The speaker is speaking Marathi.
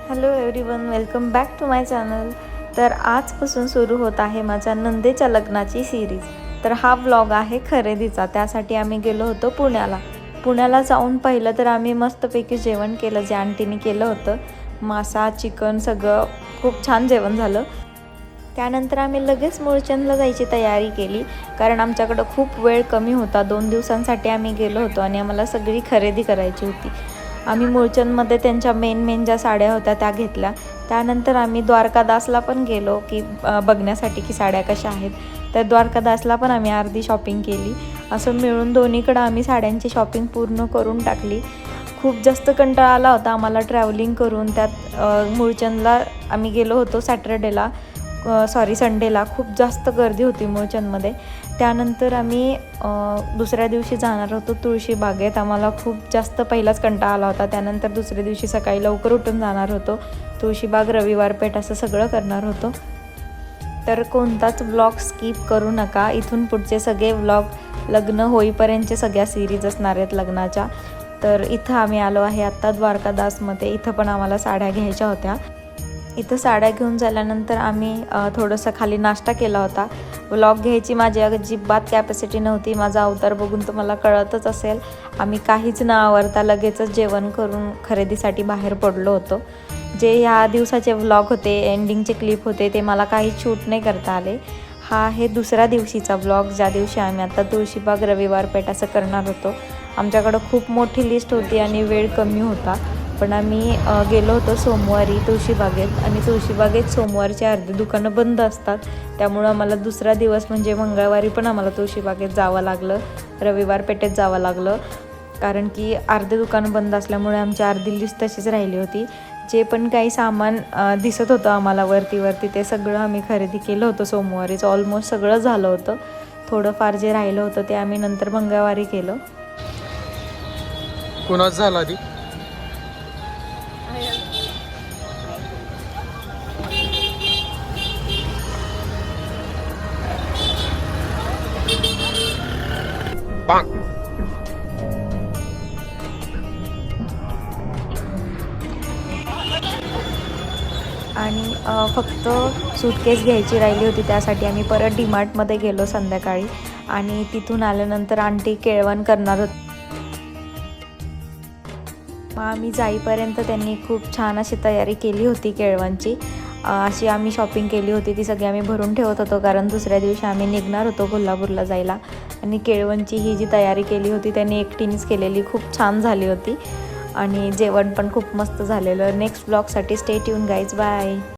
Hello everyone, welcome back to my channel. तर आजपासून सुरू होत आहे माझ्या नंदेच्या लग्नाची सिरीज. तर हा व्लॉग आहे खरेदीचा. त्यासाठी आम्ही गेलो होतो पुण्याला जाऊन पहिलं तर आम्ही मस्तपैकी जेवण केलं, जे आंटीने केलं होतं. मासा, चिकन सगळं खूप छान जेवण झालं. त्यानंतर आम्ही लगेच मुळचंदला जायची तयारी केली, कारण आमच्याकडं खूप वेळ कमी होता. 2 दिवसांसाठी आम्ही गेलो होतो आणि आम्हाला सगळी खरेदी करायची होती. आम्ही मुळचंदमध्ये त्यांच्या मेन ज्या साड्या होत्या त्या घेतल्या. त्यानंतर आम्ही द्वारकादासला पण गेलो की बघण्यासाठी की साड्या कशा आहेत. तर द्वारकादासला पण आम्ही अर्धी शॉपिंग केली. असं मिळून दोन्हीकडं आम्ही साड्यांची शॉपिंग पूर्ण करून टाकली. खूप जास्त कंटाळा आला होता आम्हाला ट्रॅव्हलिंग करून. त्यात मुळचंदला आम्ही गेलो होतो संडेला. खूप जास्त गर्दी होती मुळचंदमध्ये. त्यानंतर आम्ही दुसऱ्या दिवशी जाणार होतो तुळशीबागेत. आम्हाला खूप जास्त पहिलाच कंटाळा आला होता. त्यानंतर दुसऱ्या दिवशी सकाळी लवकर उठून जाणार होतो. तुळशीबाग, रविवार पेठ असं सगळं करणार होतो. तर कोणताच व्लॉग स्किप करू नका. इथून पुढचे सगळे व्लॉग लग्न होईपर्यंतचे सगळ्या सिरीज असणार आहेत लग्नाच्या. तर इथं आम्ही आलो आहे आत्ता द्वारकादासमध्ये. इथं पण आम्हाला साड्या घ्यायच्या होत्या. इथं साड्या घेऊन झाल्यानंतर आम्ही थोडंसं खाली नाश्ता केला होता. व्लॉग घ्यायची माझी अजिबात कॅपॅसिटी नव्हती. माझा अवतार बघून तुम्हाला कळतच असेल. आम्ही काहीच न आवरता लगेचच जेवण करून खरेदीसाठी बाहेर पडलो होतो. जे ह्या दिवसाचे व्लॉग होते, एंडिंगचे क्लिप होते, ते मला काही शूट नाही करता आले. हा आहे दुसऱ्या दिवशीचा व्लॉग, ज्या दिवशी आम्ही आता तुळशीबाग, रविवार पेठ असं करणार होतो. आमच्याकडं खूप मोठी लिस्ट होती आणि वेळ कमी होता. पण आम्ही गेलो होतो सोमवारी तुळशीबागेत, आणि तुळशीबागेत सोमवारची अर्धी दुकानं बंद असतात. त्यामुळं आम्हाला दुसरा दिवस म्हणजे मंगळवारी पण आम्हाला तुळशीबागेत जावं लागलं, रविवार पेठेत जावं लागलं. कारण की अर्धे दुकानं बंद असल्यामुळे आमची अर्धी लिस्ट तशीच राहिली होती. जे पण काही सामान दिसत होतं आम्हाला वरती ते सगळं आम्ही खरेदी केलं होतं सोमवारीच. ऑलमोस्ट सगळं झालं होतं. थोडंफार जे राहिलं होतं ते आम्ही नंतर मंगळवारी केलं. कुणाच झाला आधी? आणि फक्त सूटकेस घ्यायची राहिली होती. त्यासाठी आम्ही परत डीमार्टमध्ये गेलो संध्याकाळी. आणि तिथून आल्यानंतर आंटी केळवण करणार होती. मग आम्ही जाईपर्यंत त्यांनी खूप छान अशी तयारी केली होती केळवणची. अशी आम्ही शॉपिंग केली होती, ती सगळी आम्ही भरून ठेवत होतो, कारण दुसऱ्या दिवशी आम्ही निघणार होतो कोल्हापूरला जायला. आणि केळवणची ही जी तयारी केली होती त्यांनी एकटीनेच केलेली, खूप छान झाली होती. आणि जेवण पण खूप मस्त झालेलं. नेक्स्ट ब्लॉगसाठी स्टे ट्यून गाईज. बाय.